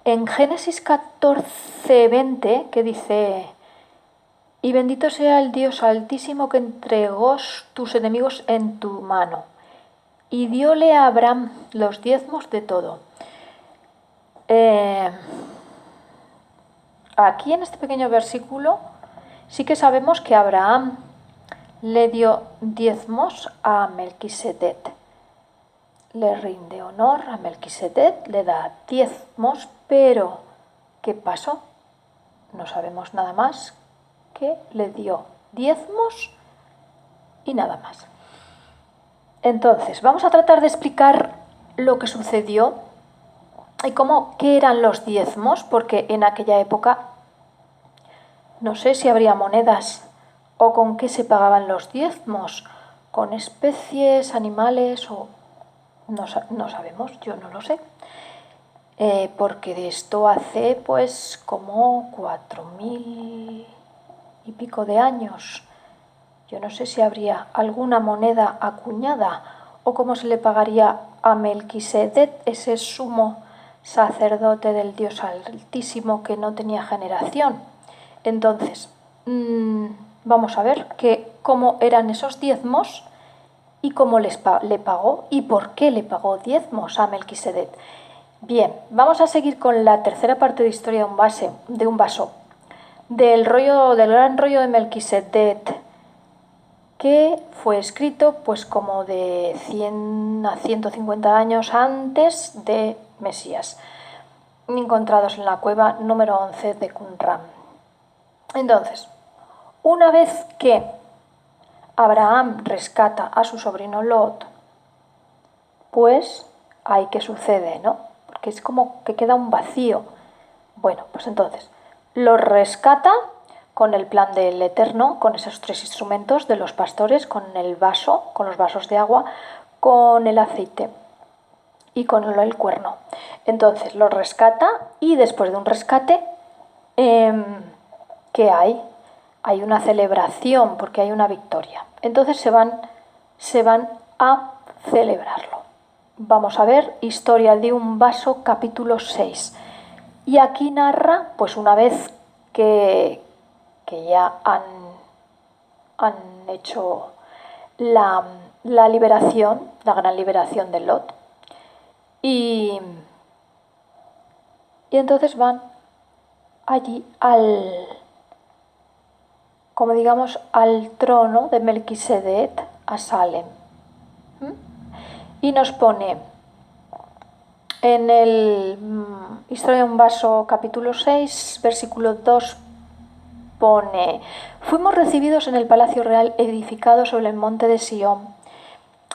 En Génesis 14:20, que dice: y bendito sea el Dios altísimo que entregó tus enemigos en tu mano. Y diole a Abraham los diezmos de todo. Aquí en este pequeño versículo sí que sabemos que Abraham le dio diezmos a Melquisedec. Le rinde honor a Melquisedec, le da diezmos, pero ¿qué pasó? No sabemos nada más que le dio diezmos y nada más. Entonces, vamos a tratar de explicar lo que sucedió y qué eran los diezmos, porque en aquella época no sé si habría monedas o con qué se pagaban los diezmos, con especies, animales o no sabemos, yo no lo sé. Porque de esto hace pues como 4000 y pico de años. Yo no sé si habría alguna moneda acuñada o cómo se le pagaría a Melquisedec, ese sumo sacerdote del Dios Altísimo que no tenía generación. Entonces, vamos a ver cómo eran esos diezmos y cómo le pagó y por qué le pagó diezmos a Melquisedec. Bien, vamos a seguir con la tercera parte de historia de un vaso, del gran rollo de Melquisedec, que fue escrito pues como de 100 a 150 años antes de Mesías, encontrados en la cueva número 11 de Qumran. Entonces, una vez que Abraham rescata a su sobrino Lot, pues ahí qué sucede, ¿no? Porque es como que queda un vacío. Bueno, pues entonces, lo rescata con el plan del Eterno, con esos 3 instrumentos de los pastores, con el vaso, con los vasos de agua, con el aceite y con el cuerno. Entonces lo rescata y después de un rescate, ¿qué hay? Hay una celebración porque hay una victoria. Entonces se van a celebrarlo. Vamos a ver Historia de un vaso, capítulo 6. Y aquí narra, pues una vez que ya han hecho la liberación, la gran liberación de Lot. Y entonces van allí como digamos, al trono de Melquisedec, a Salem. Y nos pone en el Historia de un vaso, capítulo 6, versículo 2, pone: fuimos recibidos en el palacio real edificado sobre el monte de Sión,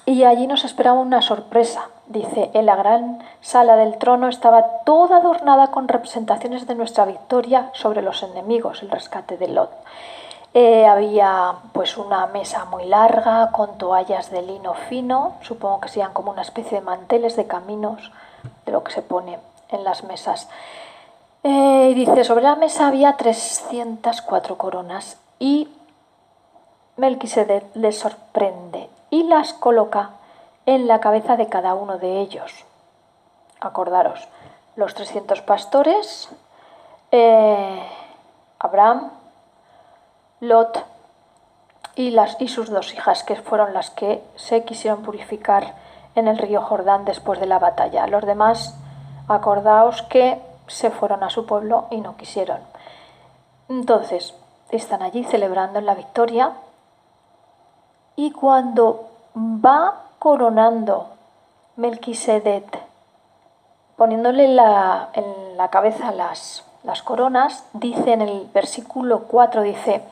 y allí nos esperaba una sorpresa. Dice: en la gran sala del trono estaba toda adornada con representaciones de nuestra victoria sobre los enemigos, el rescate de Lot. Había pues una mesa muy larga con toallas de lino fino, supongo que sean como una especie de manteles de caminos, de lo que se pone en las mesas. Y dice: sobre la mesa había 304 coronas y Melquisedec les sorprende y las coloca en la cabeza de cada uno de ellos. Acordaros, los 300 pastores, Abraham, Lot y sus 2 hijas, que fueron las que se quisieron purificar en el río Jordán después de la batalla. Los demás, acordaos que se fueron a su pueblo y no quisieron. Entonces, están allí celebrando la victoria, y cuando va coronando Melquisedec, poniéndole en la cabeza las coronas, dice en el versículo 4, dice: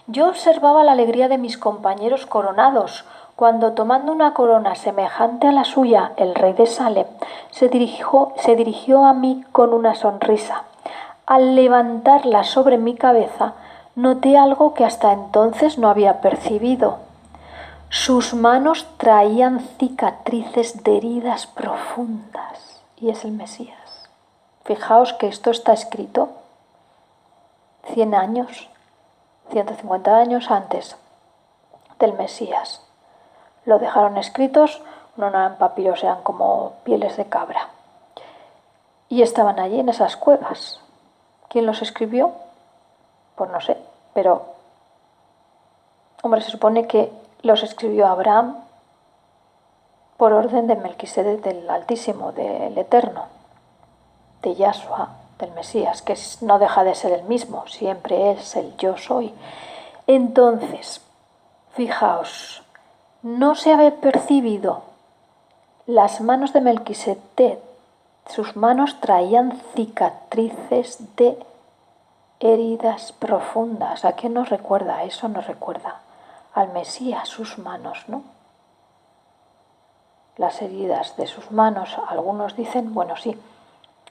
yo observaba la alegría de mis compañeros coronados, cuando tomando una corona semejante a la suya, el rey de Salem se dirigió a mí con una sonrisa. Al levantarla sobre mi cabeza, noté algo que hasta entonces no había percibido. Sus manos traían cicatrices de heridas profundas. Y es el Mesías. Fijaos que esto está escrito 100 años, 150 años antes del Mesías. Lo dejaron escritos, no eran papiros, eran como pieles de cabra. y estaban allí en esas cuevas. ¿Quién los escribió? Pues no sé, pero, hombre, se supone que los escribió Abraham por orden de Melquisedec, del Altísimo, del Eterno, de Yahshua, del Mesías, que no deja de ser el mismo, siempre es el yo soy. Entonces, fijaos, no se había percibido las manos de Melquisedec, sus manos traían cicatrices de heridas profundas. ¿A qué nos recuerda? Eso nos recuerda al Mesías, sus manos, ¿no? Las heridas de sus manos, algunos dicen, bueno, sí,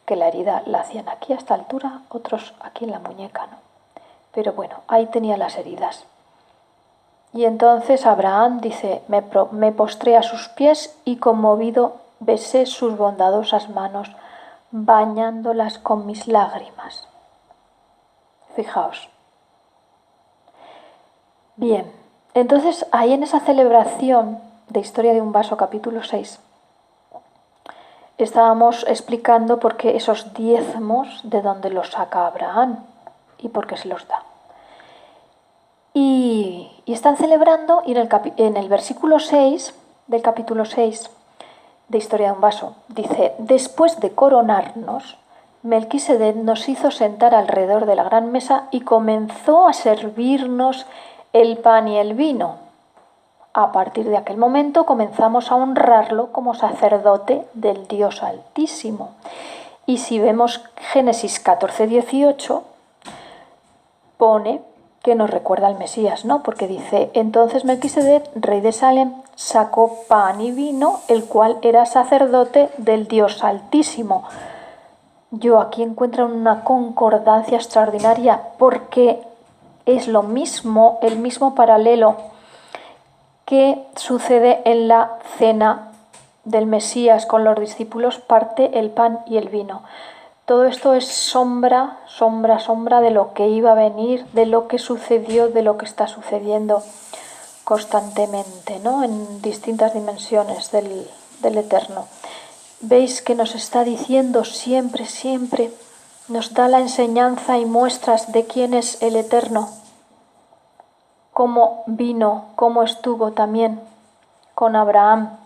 que la herida la hacían aquí a esta altura, otros aquí en la muñeca, ¿no? Pero bueno, ahí tenía las heridas. Y entonces Abraham dice, me postré a sus pies y conmovido besé sus bondadosas manos, bañándolas con mis lágrimas. Fijaos. Bien, entonces ahí en esa celebración de Historia de un Vaso, capítulo 6, estábamos explicando por qué esos diezmos, de dónde los saca Abraham y por qué se los da. Y están celebrando, y en el versículo 6 del capítulo 6 de Historia de un Vaso, dice, después de coronarnos, Melquisedec nos hizo sentar alrededor de la gran mesa y comenzó a servirnos el pan y el vino. A partir de aquel momento comenzamos a honrarlo como sacerdote del Dios Altísimo. Y si vemos Génesis 14:18, pone que nos recuerda al Mesías, ¿no? Porque dice, entonces Melquisedec, rey de Salem, sacó pan y vino, el cual era sacerdote del Dios Altísimo. Yo aquí encuentro una concordancia extraordinaria porque es lo mismo, el mismo paralelo que sucede en la cena del Mesías con los discípulos, parte el pan y el vino. Todo esto es sombra de lo que iba a venir, de lo que sucedió, de lo que está sucediendo constantemente, ¿no? En distintas dimensiones del Eterno. Veis que nos está diciendo siempre, nos da la enseñanza y muestras de quién es el Eterno, cómo vino, cómo estuvo también con Abraham.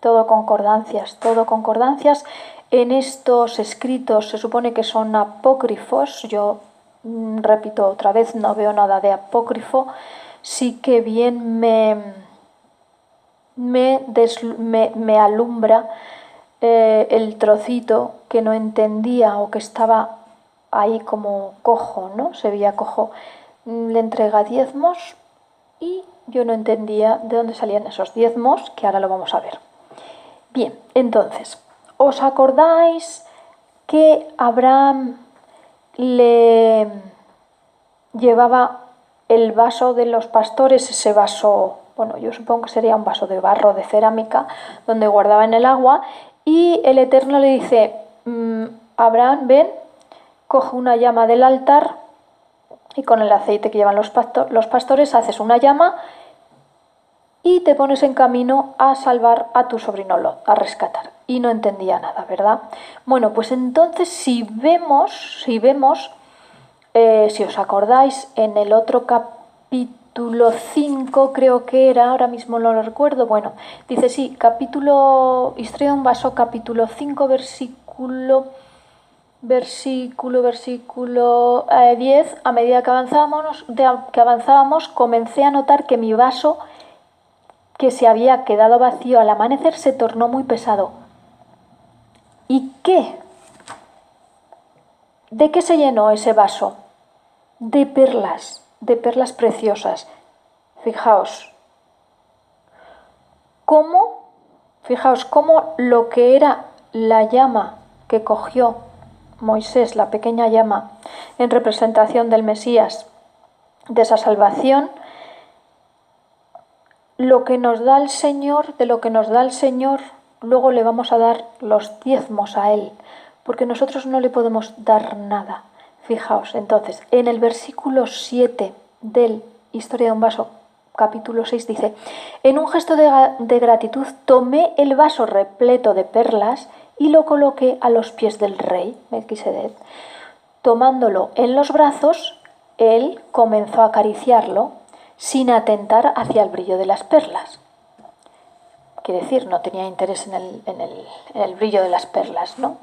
Todo concordancias en estos escritos. Se supone que son apócrifos. Yo repito otra vez, no veo nada de apócrifo. Sí que bien me alumbra el trocito que no entendía o que estaba ahí como cojo, ¿no? Se veía cojo. Le entrega diezmos y yo no entendía de dónde salían esos diezmos, que ahora lo vamos a ver. Bien, entonces, ¿os acordáis que Abraham le llevaba el vaso de los pastores, ese vaso, bueno, yo supongo que sería un vaso de barro, de cerámica, donde guardaban el agua, y el Eterno le dice, Abraham, ven, coge una llama del altar y con el aceite que llevan los pastores haces una llama y te pones en camino a salvar a tu sobrino Lot, a rescatar. Y no entendía nada, ¿verdad? Bueno, pues entonces si os acordáis, en el otro capítulo 5 creo que era, ahora mismo no lo recuerdo, bueno, dice sí, Historia de un Vaso, capítulo 5, versículo 10, a medida que avanzábamos, comencé a notar que mi vaso, que se había quedado vacío al amanecer, se tornó muy pesado. ¿Y qué? ¿De qué se llenó ese vaso? De perlas preciosas. Fijaos cómo lo que era la llama que cogió Moisés, la pequeña llama, en representación del Mesías, de esa salvación, de lo que nos da el Señor, luego le vamos a dar los diezmos a Él, porque nosotros no le podemos dar nada. Fijaos, entonces, en el versículo 7 del Historia de un Vaso, capítulo 6, dice, en un gesto de gratitud tomé el vaso repleto de perlas y lo coloqué a los pies del rey Melquisedec. Tomándolo en los brazos, él comenzó a acariciarlo sin atentar hacia el brillo de las perlas. Quiere decir, no tenía interés en el brillo de las perlas, ¿no?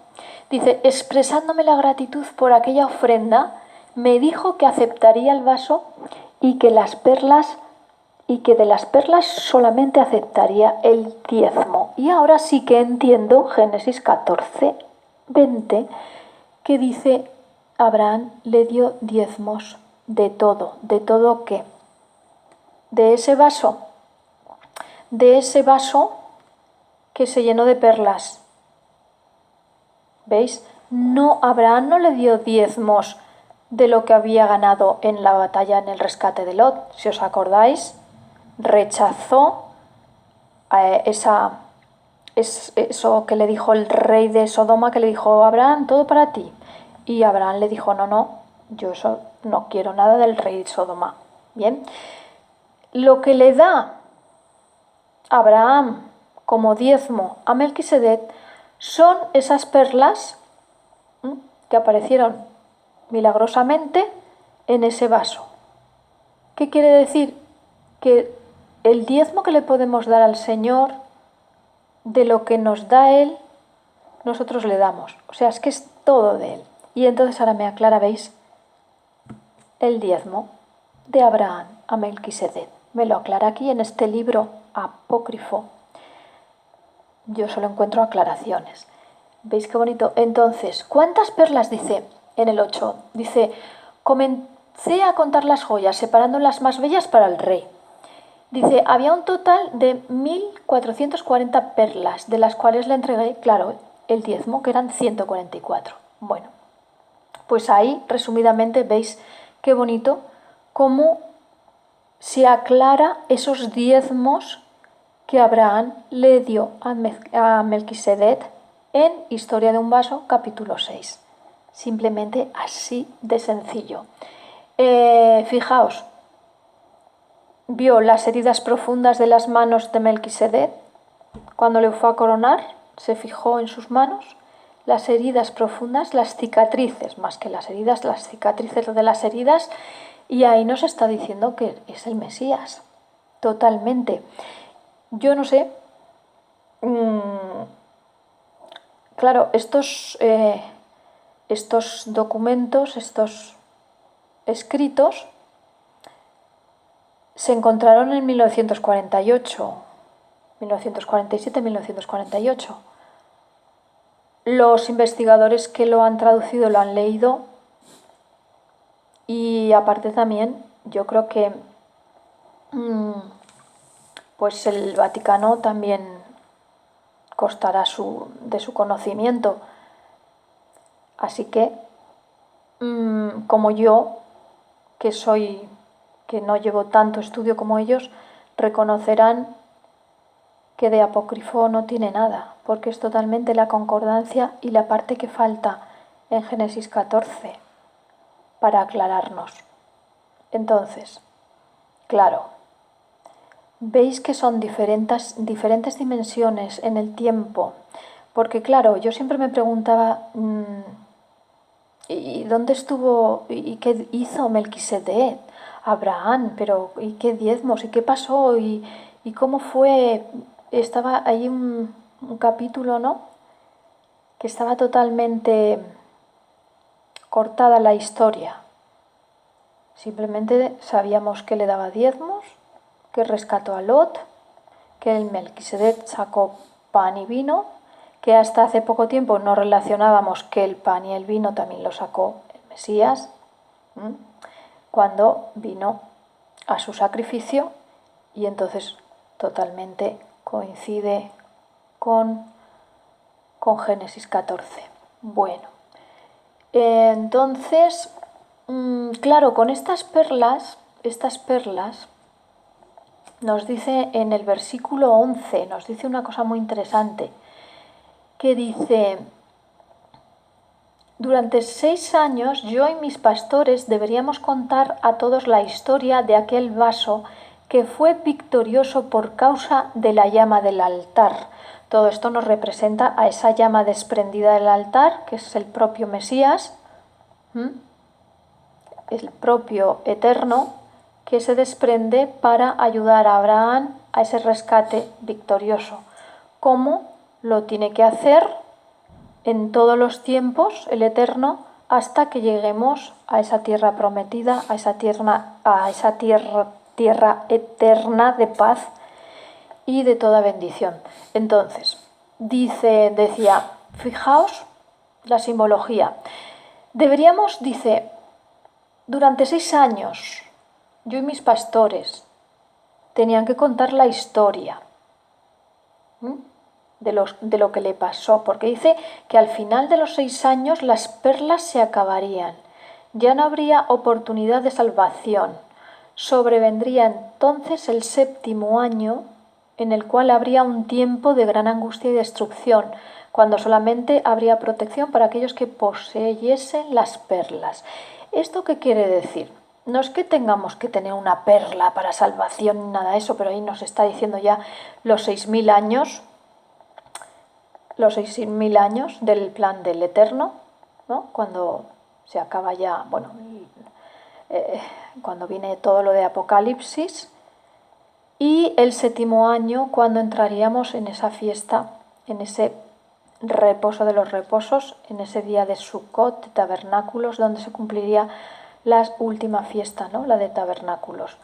Dice, expresándome la gratitud por aquella ofrenda, me dijo que aceptaría el vaso y que de las perlas solamente aceptaría el diezmo. Y ahora sí que entiendo Génesis 14, 20, que dice, Abraham le dio diezmos de todo ¿qué? De ese vaso que se llenó de perlas. ¿Veis? No, Abraham no le dio diezmos de lo que había ganado en la batalla en el rescate de Lot. Si os acordáis, rechazó eso que le dijo el rey de Sodoma, que le dijo, Abraham, todo para ti. Y Abraham le dijo, no, yo eso no quiero nada del rey de Sodoma. Bien, lo que le da Abraham como diezmo a Melquisedec son esas perlas que aparecieron milagrosamente en ese vaso. ¿Qué quiere decir? Que el diezmo que le podemos dar al Señor, de lo que nos da Él, nosotros le damos. O sea, es que es todo de Él. Y entonces ahora me aclara, ¿veis? El diezmo de Abraham a Melquisedec. Me lo aclara aquí en este libro apócrifo. Yo solo encuentro aclaraciones. ¿Veis qué bonito? Entonces, ¿cuántas perlas dice en el 8? Dice, comencé a contar las joyas, separando las más bellas para el rey. Dice, había un total de 1440 perlas, de las cuales le entregué, claro, el diezmo, que eran 144. Bueno, pues ahí, resumidamente, veis qué bonito cómo se aclara esos diezmos que Abraham le dio a Melquisedec en Historia de un vaso, capítulo 6. Simplemente así de sencillo. Fijaos, vio las heridas profundas de las manos de Melquisedec. Cuando le fue a coronar, se fijó en sus manos las heridas profundas, las cicatrices, más que las heridas, las cicatrices de las heridas, y ahí nos está diciendo que es el Mesías, totalmente. Yo no sé, claro, estos documentos, estos escritos, se encontraron en 1948, 1947-1948. Los investigadores que lo han traducido lo han leído y aparte también yo creo que pues el Vaticano también constará de su conocimiento. Así que, como yo, que no llevo tanto estudio como ellos, reconocerán que de apócrifo no tiene nada, porque es totalmente la concordancia y la parte que falta en Génesis 14 para aclararnos. Entonces, claro, veis que son diferentes dimensiones en el tiempo, porque claro, yo siempre me preguntaba, ¿y dónde estuvo y qué hizo Melquisedec? Abraham, pero ¿y qué diezmos? ¿Y qué pasó? ¿Y cómo fue? Estaba ahí un capítulo, ¿no? Que estaba totalmente cortada la historia. Simplemente sabíamos que le daba diezmos, que rescató a Lot, que el Melquisedec sacó pan y vino, que hasta hace poco tiempo no relacionábamos que el pan y el vino también lo sacó el Mesías, cuando vino a su sacrificio, y entonces totalmente coincide con Génesis 14. Bueno, entonces, claro, con estas perlas nos dice en el versículo 11, nos dice una cosa muy interesante, que dice, durante 6 años yo y mis pastores deberíamos contar a todos la historia de aquel vaso que fue victorioso por causa de la llama del altar. Todo esto nos representa a esa llama desprendida del altar, que es el propio Mesías, el propio Eterno, que se desprende para ayudar a Abraham a ese rescate victorioso. ¿Cómo lo tiene que hacer en todos los tiempos el Eterno hasta que lleguemos a esa tierra prometida, a esa tierra eterna de paz y de toda bendición? Entonces, decía, fijaos la simbología. Deberíamos, dice, durante 6 años, yo y mis pastores tenían que contar la historia de lo que le pasó, porque dice que al final de los 6 años las perlas se acabarían, ya no habría oportunidad de salvación. Sobrevendría entonces el 7º año, en el cual habría un tiempo de gran angustia y destrucción, cuando solamente habría protección para aquellos que poseyesen las perlas. ¿Esto qué quiere decir? No es que tengamos que tener una perla para salvación ni nada de eso, pero ahí nos está diciendo ya los 6.000 años, del plan del Eterno, ¿no? Cuando se acaba ya, bueno, cuando viene todo lo de Apocalipsis, y el 7º año cuando entraríamos en esa fiesta, en ese reposo de los reposos, en ese día de Sukkot, de tabernáculos, donde se cumpliría la última fiesta, ¿no? La de tabernáculos.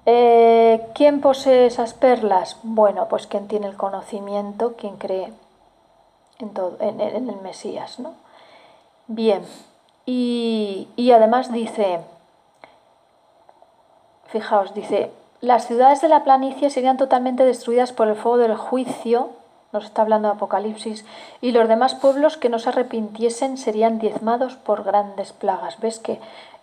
¿Quién posee esas perlas? Bueno, pues quien tiene el conocimiento, quien cree en el Mesías, ¿no? Bien, y además dice, fijaos, dice, las ciudades de la planicie serían totalmente destruidas por el fuego del juicio, nos está hablando de Apocalipsis, y los demás pueblos que no se arrepintiesen serían diezmados por grandes plagas. ¿Ves que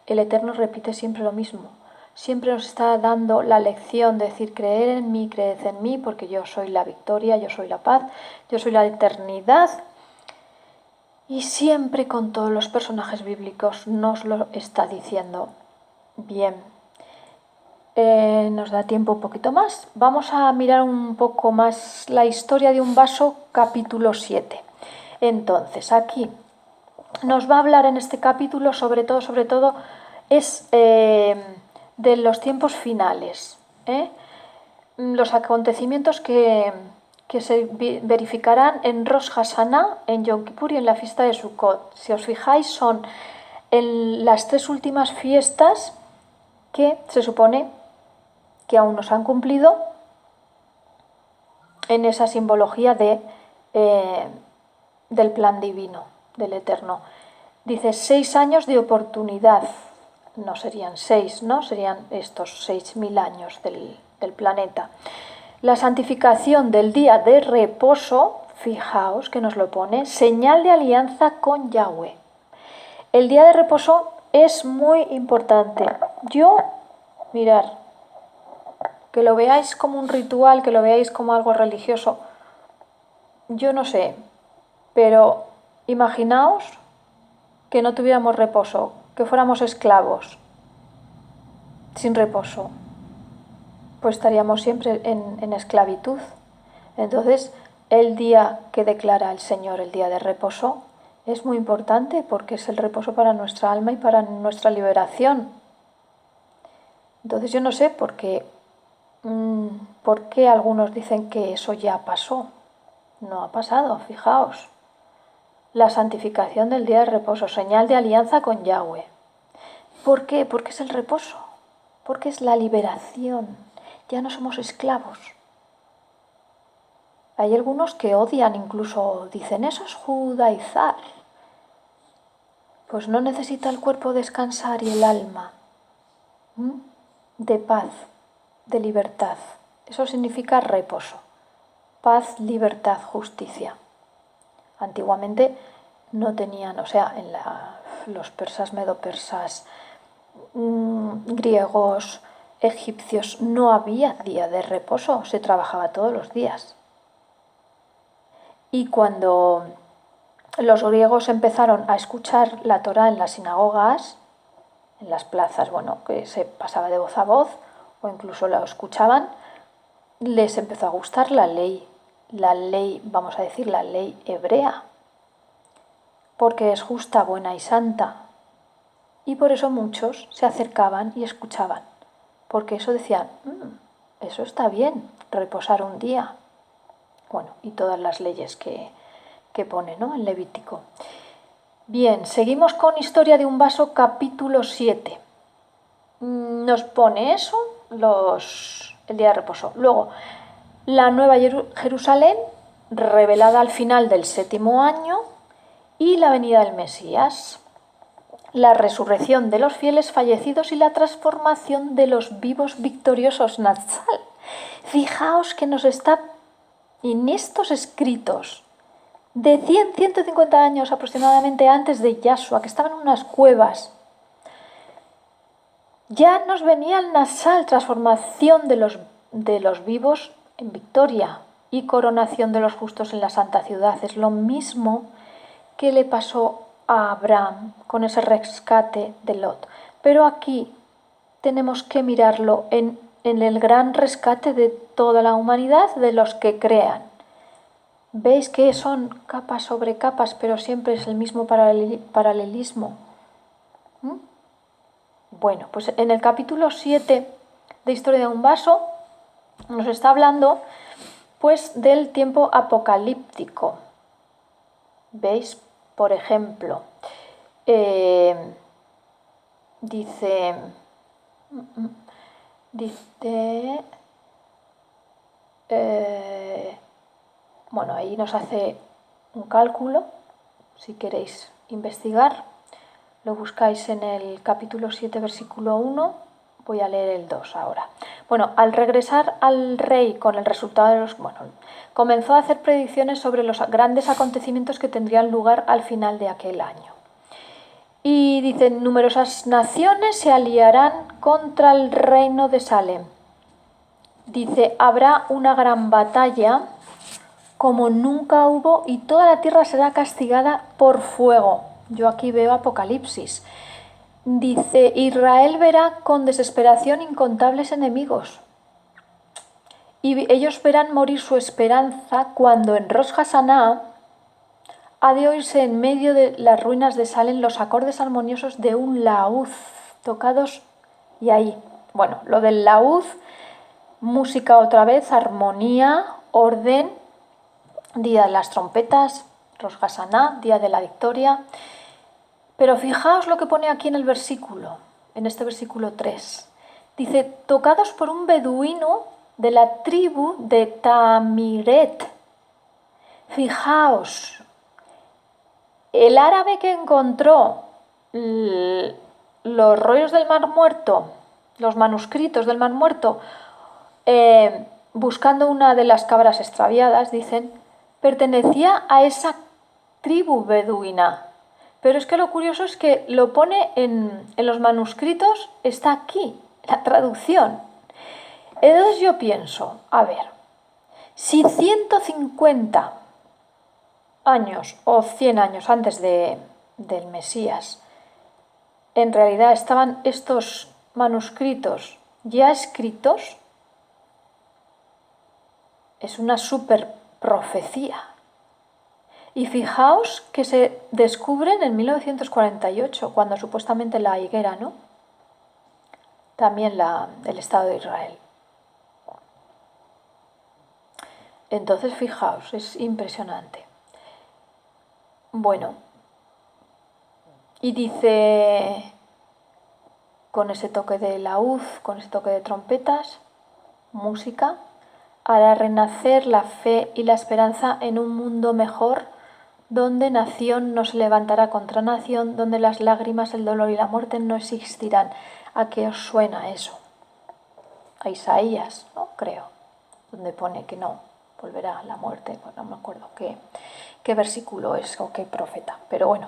el Eterno repite siempre lo mismo? Siempre nos está dando la lección de decir, creed en mí, creed en mí, porque yo soy la victoria, yo soy la paz, yo soy la eternidad. Y siempre con todos los personajes bíblicos nos lo está diciendo. Bien, nos da tiempo un poquito más. Vamos a mirar un poco más la historia de un vaso, capítulo 7. Entonces, aquí nos va a hablar en este capítulo, sobre todo, es de los tiempos finales, los acontecimientos que se verificarán en Rosh Hashanah, en Yom Kippur y en la fiesta de Sukkot. Si os fijáis, son en las 3 últimas fiestas que se supone que aún no se han cumplido en esa simbología del plan divino, del Eterno. Dice 6 años de oportunidad, no serían 6, ¿no? Serían estos 6.000 años del planeta. La santificación del día de reposo, fijaos que nos lo pone, señal de alianza con Yahweh. El día de reposo es muy importante. Mirar, que lo veáis como un ritual, que lo veáis como algo religioso, yo no sé, pero imaginaos que no tuviéramos reposo, que fuéramos esclavos, sin reposo, pues estaríamos siempre en esclavitud. Entonces, el día que declara el Señor, el día de reposo, es muy importante porque es el reposo para nuestra alma y para nuestra liberación. Entonces yo no sé por qué algunos dicen que eso ya pasó. No ha pasado, fijaos. La santificación del día de reposo, señal de alianza con Yahweh. ¿Por qué? Porque es el reposo, porque es la liberación. Ya no somos esclavos. Hay algunos que odian, incluso dicen, eso es judaizar. Pues no necesita el cuerpo descansar y el alma de paz, de libertad. Eso significa reposo. Paz, libertad, justicia. Antiguamente no tenían, o sea, los persas, medopersas, griegos, egipcios, no había día de reposo, se trabajaba todos los días. Y cuando los griegos empezaron a escuchar la Torá en las sinagogas, en las plazas, bueno, que se pasaba de voz a voz, o incluso lo escuchaban, les empezó a gustar la ley, vamos a decir, la ley hebrea, porque es justa, buena y santa. Y por eso muchos se acercaban y escuchaban, porque eso decían, eso está bien, reposar un día. Bueno, y todas las leyes que pone, ¿no?, en Levítico. Bien, seguimos con Historia de un vaso, capítulo 7. Nos pone eso, el día de reposo. Luego, la Nueva Jerusalén, revelada al final del 7º año, y la venida del Mesías. La resurrección de los fieles fallecidos y la transformación de los vivos victoriosos. Natsal. Fijaos que nos está en estos escritos de 150 años aproximadamente antes de Yahshua, que estaban en unas cuevas. Ya nos venía el Natsal, transformación de los vivos en victoria y coronación de los justos en la santa ciudad. Es lo mismo que le pasó a Abraham con ese rescate de Lot. Pero aquí tenemos que mirarlo en el gran rescate de toda la humanidad, de los que crean. Veis que son capas sobre capas, pero siempre es el mismo paralelismo. Bueno, pues en el capítulo 7 de Historia de un vaso nos está hablando pues del tiempo apocalíptico. ¿Veis? Por ejemplo, dice, bueno, ahí nos hace un cálculo, si queréis investigar, lo buscáis en el capítulo 7, versículo 1, voy a leer el 2 ahora. Bueno, al regresar al rey con el resultado de comenzó a hacer predicciones sobre los grandes acontecimientos que tendrían lugar al final de aquel año. Y dicen, numerosas naciones se aliarán contra el reino de Salem. Dice, habrá una gran batalla como nunca hubo y toda la tierra será castigada por fuego. Yo aquí veo Apocalipsis. Dice, Israel verá con desesperación incontables enemigos. Y ellos verán morir su esperanza cuando en Rosh Hashanah ha de oírse en medio de las ruinas de Salem los acordes armoniosos de un laúd tocados. Y ahí, bueno, lo del laúd, música otra vez, armonía, orden, día de las trompetas, Rosh Hashanah, día de la victoria. Pero fijaos lo que pone aquí en el versículo, en este versículo 3. Dice, tocados por un beduino de la tribu de Tamiret. Fijaos, el árabe que encontró los rollos del Mar Muerto, los manuscritos del Mar Muerto, buscando una de las cabras extraviadas, dicen, pertenecía a esa tribu beduina. Pero es que lo curioso es que lo pone en los manuscritos, está aquí, la traducción. Entonces yo pienso, a ver, si 150 años o 100 años antes del Mesías, en realidad estaban estos manuscritos ya escritos, es una super profecía. Y fijaos que se descubren en 1948, cuando supuestamente la higuera, ¿no? También el Estado de Israel. Entonces, fijaos, es impresionante. Bueno, y dice, con ese toque de laúd, con ese toque de trompetas, música, hará renacer la fe y la esperanza en un mundo mejor, donde nación no se levantará contra nación, donde las lágrimas, el dolor y la muerte no existirán. ¿A qué os suena eso? A Isaías, ¿no? Creo, donde pone que no volverá la muerte. Bueno, no me acuerdo qué versículo es o qué profeta, pero bueno.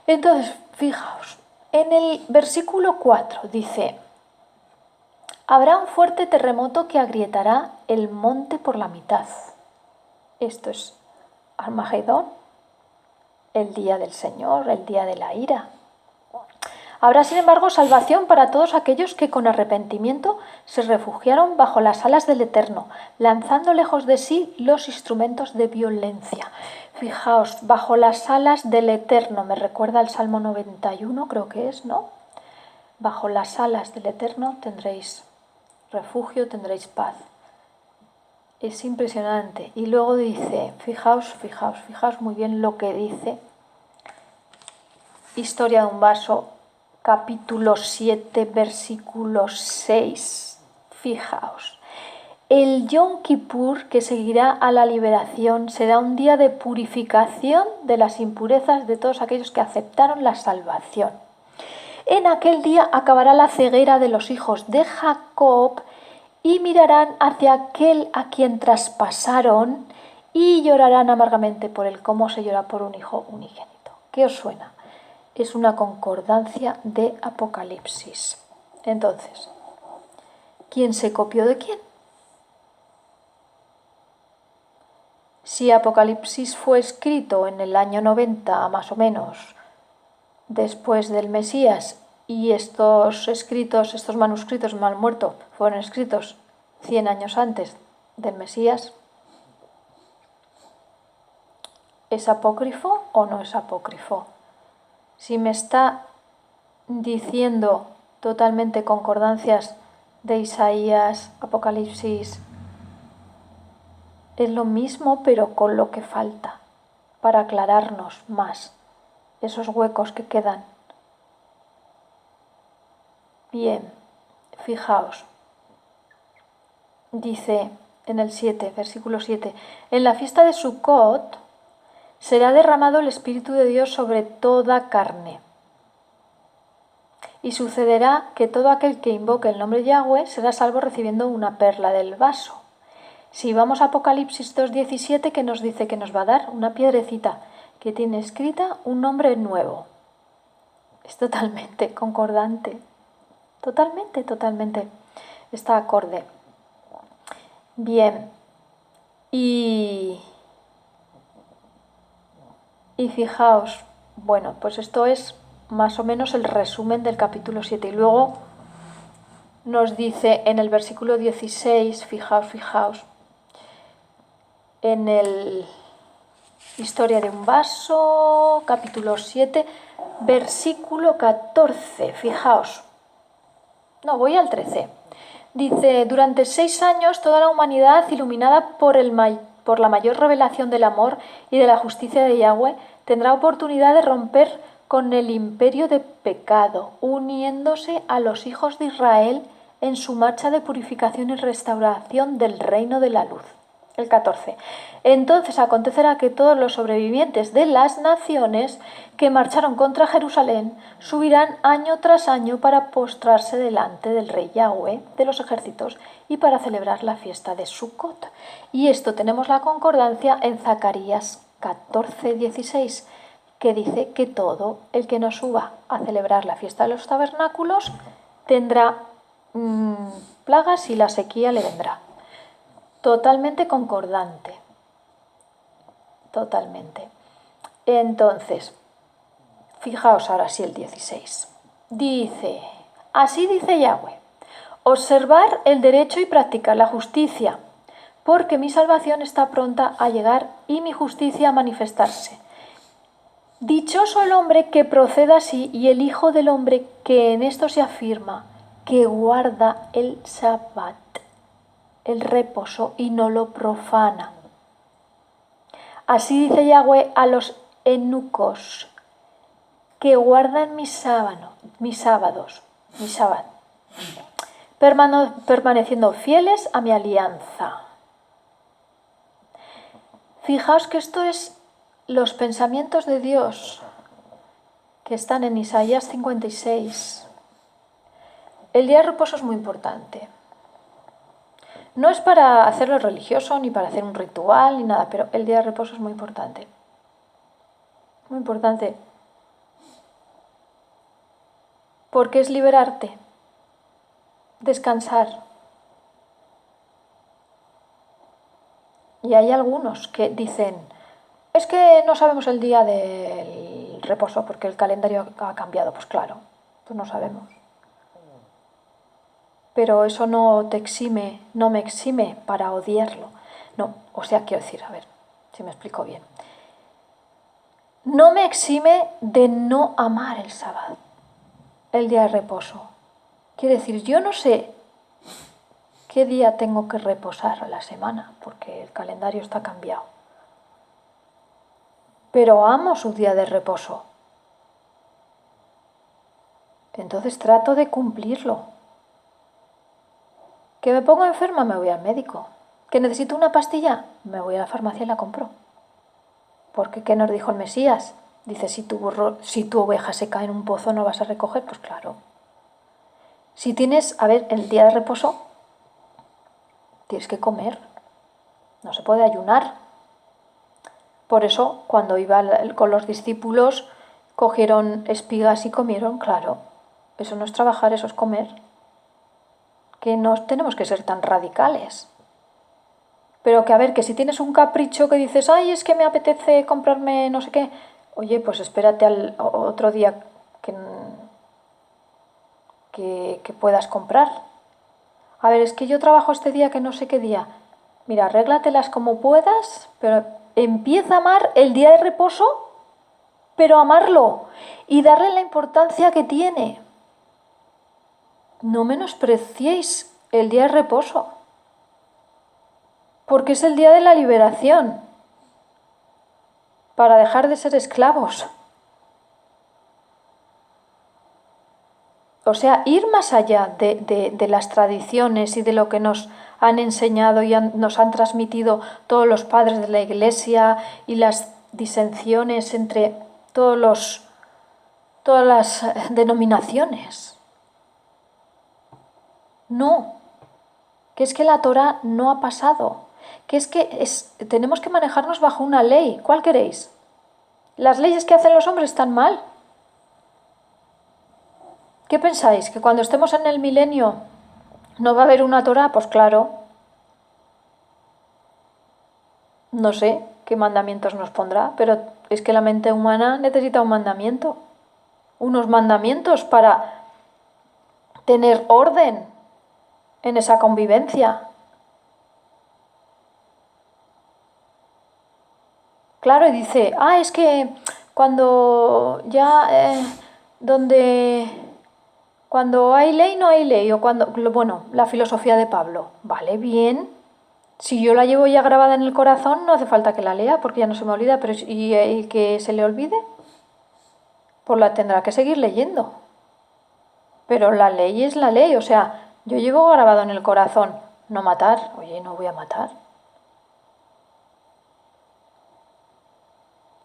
Entonces, fijaos, en el versículo 4 dice, habrá un fuerte terremoto que agrietará el monte por la mitad. Esto es Armagedón, el día del Señor, el día de la ira. Habrá, sin embargo, salvación para todos aquellos que con arrepentimiento se refugiaron bajo las alas del Eterno, lanzando lejos de sí los instrumentos de violencia. Fijaos, bajo las alas del Eterno, me recuerda al Salmo 91, creo que es, ¿no? Bajo las alas del Eterno tendréis refugio, tendréis paz. Es impresionante. Y luego dice, fijaos muy bien lo que dice Historia de un vaso, capítulo 7, versículo 6. Fijaos. El Yom Kippur, que seguirá a la liberación, será un día de purificación de las impurezas de todos aquellos que aceptaron la salvación. En aquel día acabará la ceguera de los hijos de Jacob y mirarán hacia aquel a quien traspasaron y llorarán amargamente por él, como se llora por un hijo unigénito. ¿Qué os suena? Es una concordancia de Apocalipsis. Entonces, ¿quién se copió de quién? Si Apocalipsis fue escrito en el año 90, más o menos, después del Mesías, y estos manuscritos mal muerto, fueron escritos 100 años antes del Mesías, ¿es apócrifo o no es apócrifo? Si me está diciendo totalmente concordancias de Isaías, Apocalipsis, es lo mismo pero con lo que falta para aclararnos más esos huecos que quedan. Bien, fijaos, dice en el 7, versículo 7, en la fiesta de Sukkot será derramado el Espíritu de Dios sobre toda carne. Y sucederá que todo aquel que invoque el nombre de Yahweh será salvo recibiendo una perla del vaso. Si vamos a Apocalipsis 2.17, que nos dice que nos va a dar una piedrecita que tiene escrita un nombre nuevo. Es totalmente concordante. Totalmente. Está acorde. Bien. Y fijaos, bueno, pues esto es más o menos el resumen del capítulo 7. Y luego nos dice en el versículo 16, fijaos, en el Historia de un vaso, capítulo 7, versículo 14, fijaos. No, voy al 13. Dice, durante 6 años toda la humanidad, iluminada por la mayor revelación del amor y de la justicia de Yahweh, tendrá oportunidad de romper con el imperio de pecado, uniéndose a los hijos de Israel en su marcha de purificación y restauración del reino de la luz. El 14. Entonces acontecerá que todos los sobrevivientes de las naciones que marcharon contra Jerusalén subirán año tras año para postrarse delante del rey Yahweh de los ejércitos y para celebrar la fiesta de Sukkot. Y esto tenemos la concordancia en Zacarías 14:16, que dice que todo el que no suba a celebrar la fiesta de los tabernáculos tendrá plagas y la sequía le vendrá. Totalmente concordante. Totalmente. Entonces, fijaos ahora sí el 16. Dice, así dice Yahweh, observar el derecho y practicar la justicia, porque mi salvación está pronta a llegar y mi justicia a manifestarse. Dichoso el hombre que proceda así y el hijo del hombre que en esto se afirma, que guarda el Sabbat, el reposo, y no lo profana. Así dice Yahweh a los eunucos que guardan mi sábado, permaneciendo fieles a mi alianza. Fijaos que esto es los pensamientos de Dios que están en Isaías 56. El día de reposo es muy importante. No es para hacerlo religioso, ni para hacer un ritual, ni nada, pero el día de reposo es muy importante. Muy importante. Porque es liberarte, descansar. Y hay algunos que dicen, es que no sabemos el día del reposo porque el calendario ha cambiado. Pues claro, Esto no sabemos. Pero eso no me exime para odiarlo. No, o sea, quiero decir, a ver, si me explico bien. No me exime de no amar el sábado, el día de reposo. Quiere decir, yo no sé qué día tengo que reposar a la semana, porque el calendario está cambiado. Pero amo su día de reposo. Entonces trato de cumplirlo. Que me pongo enferma, me voy al médico. Que necesito una pastilla, me voy a la farmacia y la compro. Porque ¿qué nos dijo el Mesías? Dice, si tu oveja se cae en un pozo, ¿no vas a recoger? Pues claro. Si tienes, a ver, el día de reposo, tienes que comer. No se puede ayunar. Por eso, cuando iba con los discípulos, cogieron espigas y comieron, claro. Eso no es trabajar, eso es comer. Que no tenemos que ser tan radicales. Pero que a ver, que si tienes un capricho que dices, ay, es que me apetece comprarme no sé qué, oye, pues espérate al otro día que puedas comprar. A ver, es que yo trabajo este día que no sé qué día. Mira, arréglatelas como puedas, pero empieza a amar el día de reposo, pero amarlo y darle la importancia que tiene. No menospreciéis el día de reposo, porque es el día de la liberación, para dejar de ser esclavos. O sea, ir más allá de las tradiciones y de lo que nos han enseñado y nos han transmitido todos los padres de la Iglesia y las disensiones entre todas las denominaciones. No, que es que la Torá no ha pasado, que es que tenemos que manejarnos bajo una ley. ¿Cuál queréis? ¿Las leyes que hacen los hombres están mal? ¿Qué pensáis? ¿Que cuando estemos en el milenio no va a haber una Torá? Pues claro. No sé qué mandamientos nos pondrá, pero es que la mente humana necesita un mandamiento. Unos mandamientos para tener orden en esa convivencia. Claro, y dice, es que cuando cuando hay ley no hay ley, o bueno, la filosofía de Pablo, vale, bien, si yo la llevo ya grabada en el corazón no hace falta que la lea porque ya no se me olvida, pero ¿y que se le olvide? Pues la tendrá que seguir leyendo. Pero la ley es la ley, o sea, yo llevo grabado en el corazón no matar, oye, no voy a matar.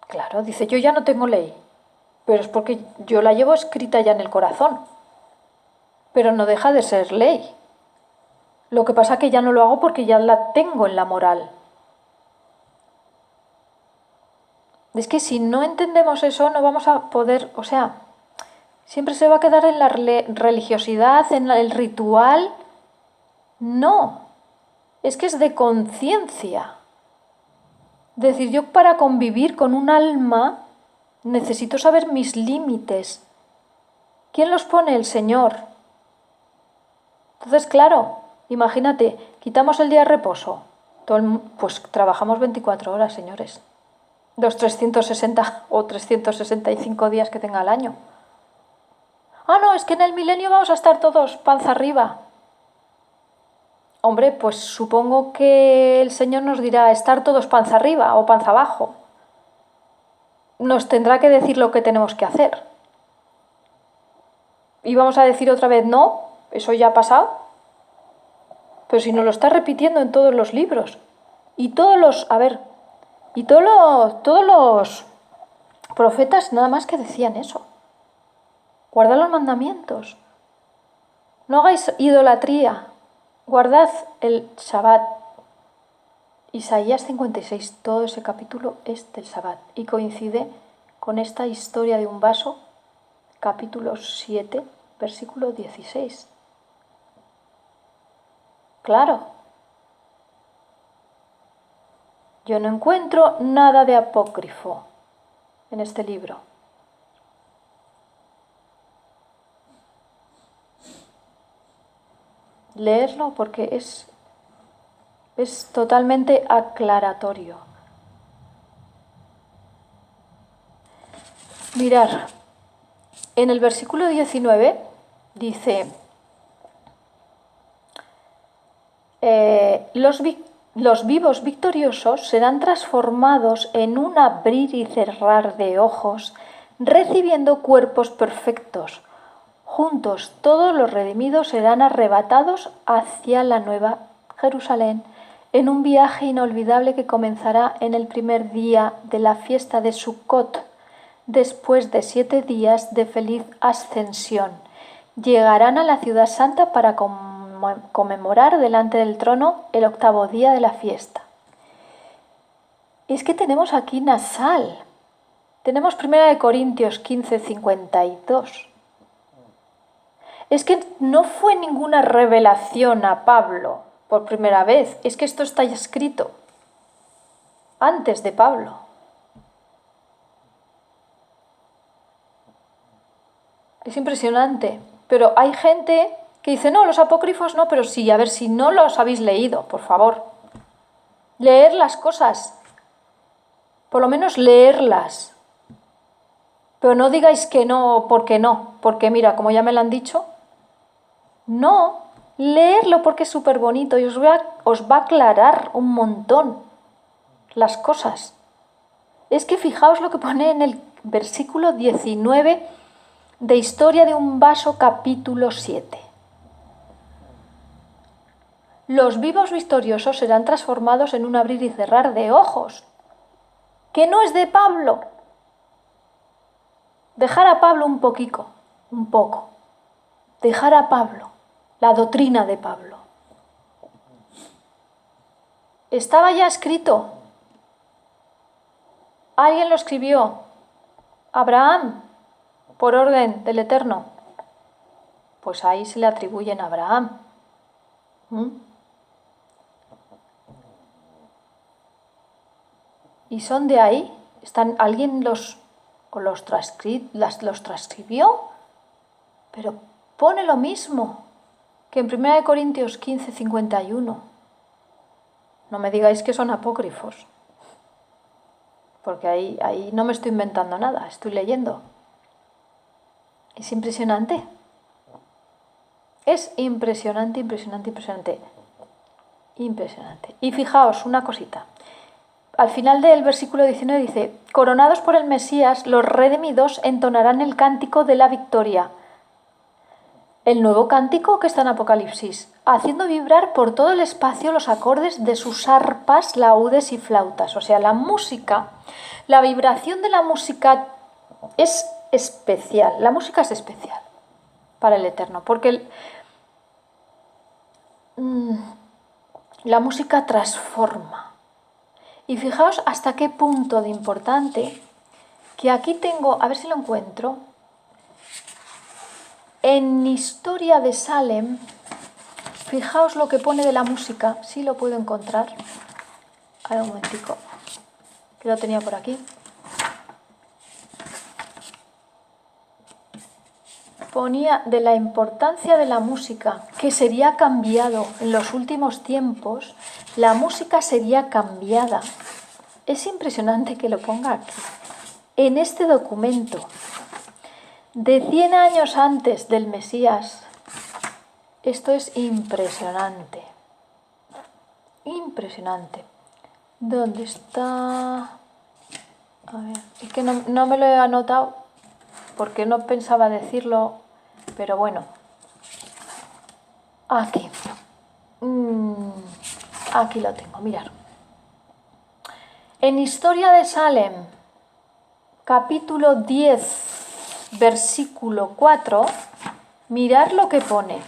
Claro, dice, yo ya no tengo ley, pero es porque yo la llevo escrita ya en el corazón, pero no deja de ser ley. Lo que pasa es que ya no lo hago porque ya la tengo en la moral. Es que si no entendemos eso no vamos a poder, o sea, siempre se va a quedar en la religiosidad, en el ritual. No, es que es de conciencia. Es decir, yo para convivir con un alma necesito saber mis límites. ¿Quién los pone? El Señor. Entonces, claro, imagínate, quitamos el día de reposo. Pues trabajamos 24 horas, señores. Los 360 o 365 días que tenga el año. No, es que en el milenio vamos a estar todos panza arriba. Hombre, pues supongo que el Señor nos dirá estar todos panza arriba o panza abajo. Nos tendrá que decir lo que tenemos que hacer. Y vamos a decir otra vez, no, eso ya ha pasado. Pero si nos lo está repitiendo en todos los libros. Y todos los profetas nada más que decían eso. Guardad los mandamientos. No hagáis idolatría. Guardad el Shabbat. Isaías 56, todo ese capítulo es del Shabbat y coincide con esta historia de un vaso, capítulo 7, versículo 16. Claro, yo no encuentro nada de apócrifo en este libro. leerlo porque es totalmente aclaratorio. Mirar, en el versículo 19 dice, los vivos victoriosos serán transformados en un abrir y cerrar de ojos, recibiendo cuerpos perfectos. Juntos todos los redimidos serán arrebatados hacia la nueva Jerusalén en un viaje inolvidable que comenzará en el primer día de la fiesta de Sukkot, después de 7 días de feliz ascensión. Llegarán a la ciudad santa para conmemorar delante del trono el 8º día de la fiesta. Es que tenemos aquí Nasal. Tenemos 1 Corintios 15:52. Es que no fue ninguna revelación a Pablo por primera vez. Es que esto está escrito antes de Pablo. Es impresionante. Pero hay gente que dice, no, los apócrifos no, pero sí, a ver si no los habéis leído, por favor. Leer las cosas. Por lo menos leerlas. Pero no digáis que no, porque mira, como ya me lo han dicho. No, leerlo porque es súper bonito y os va a aclarar un montón las cosas. Es que fijaos lo que pone en el versículo 19 de Historia de un vaso, capítulo 7. Los vivos victoriosos serán transformados en un abrir y cerrar de ojos, que no es de Pablo. Dejar a Pablo un poco. Dejar a Pablo, la doctrina de Pablo. Estaba ya escrito. Alguien lo escribió. Abraham, por orden del Eterno. Pues ahí se le atribuyen a Abraham. Y son de ahí. Alguien los transcribió, pero pone lo mismo que en 1 Corintios 15:51. No me digáis que son apócrifos, porque ahí no me estoy inventando nada, estoy leyendo. Es impresionante. Es impresionante. Y fijaos una cosita. Al final del versículo 19 dice, coronados por el Mesías, los redimidos entonarán el cántico de la victoria. El nuevo cántico que está en Apocalipsis, haciendo vibrar por todo el espacio los acordes de sus arpas, laúdes y flautas. O sea, la música, la vibración de la música es especial. La música es especial para el Eterno, porque la música transforma. Y fijaos hasta qué punto de importante, que aquí tengo, a ver si lo encuentro, en Historia de Salem, fijaos lo que pone de la música, si lo puedo encontrar. A ver, un momentico, que lo tenía por aquí. Ponía de la importancia de la música, que sería cambiado en los últimos tiempos, la música sería cambiada. Es impresionante que lo ponga aquí, en este documento, de 100 años antes del Mesías. Esto es impresionante. Impresionante. ¿Dónde está? A ver, es que no me lo he anotado porque no pensaba decirlo, pero bueno. Aquí. Aquí lo tengo, mirad. En Historia de Salem, capítulo 10, versículo 4, mirad lo que pone.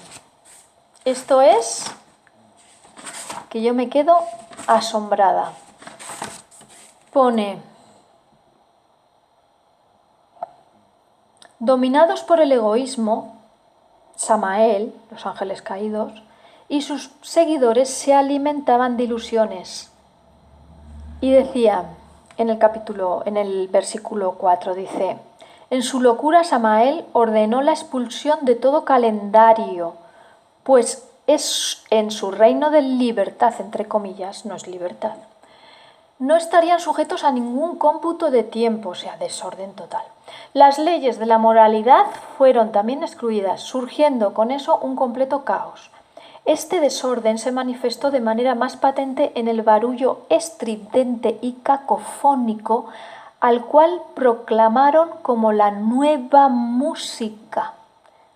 Esto es que yo me quedo asombrada. Pone, dominados por el egoísmo, Samael, los ángeles caídos, y sus seguidores se alimentaban de ilusiones. Y decía, en el versículo 4, dice, en su locura Samael ordenó la expulsión de todo calendario, pues es en su reino de libertad, entre comillas, no es libertad, no estarían sujetos a ningún cómputo de tiempo, o sea, desorden total. Las leyes de la moralidad fueron también excluidas, surgiendo con eso un completo caos. Este desorden se manifestó de manera más patente en el barullo estridente y cacofónico al cual proclamaron como la nueva música.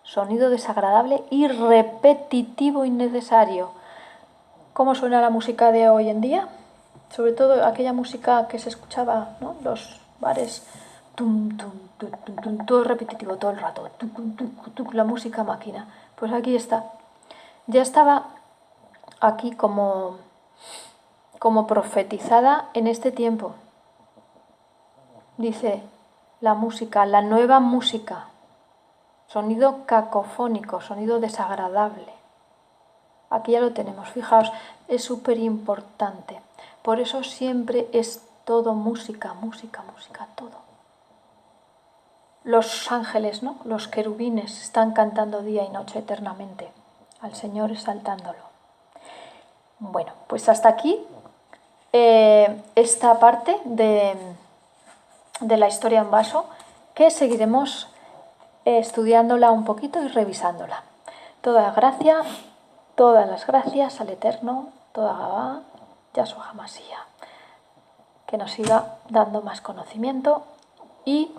Sonido desagradable y repetitivo innecesario. ¿Cómo suena la música de hoy en día? Sobre todo aquella música que se escuchaba, ¿no? Los bares, tum, tum, tum, tum, tum, todo repetitivo todo el rato, tum, tum, tum, tum, la música máquina. Pues aquí está. Ya estaba aquí como profetizada en este tiempo. Dice la música, la nueva música, sonido cacofónico, sonido desagradable. Aquí ya lo tenemos, fijaos, es súper importante. Por eso siempre es todo música, música, música, todo. Los ángeles, ¿no? Los querubines están cantando día y noche eternamente, al Señor exaltándolo. Bueno, pues hasta aquí esta parte de la historia en vaso, que seguiremos estudiándola un poquito y revisándola. Toda gracia, todas las gracias al Eterno, toda Gabá, Yahshua Hamashiach, que nos siga dando más conocimiento y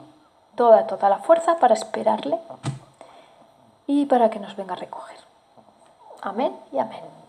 toda la fuerza para esperarle y para que nos venga a recoger. Amén y amén.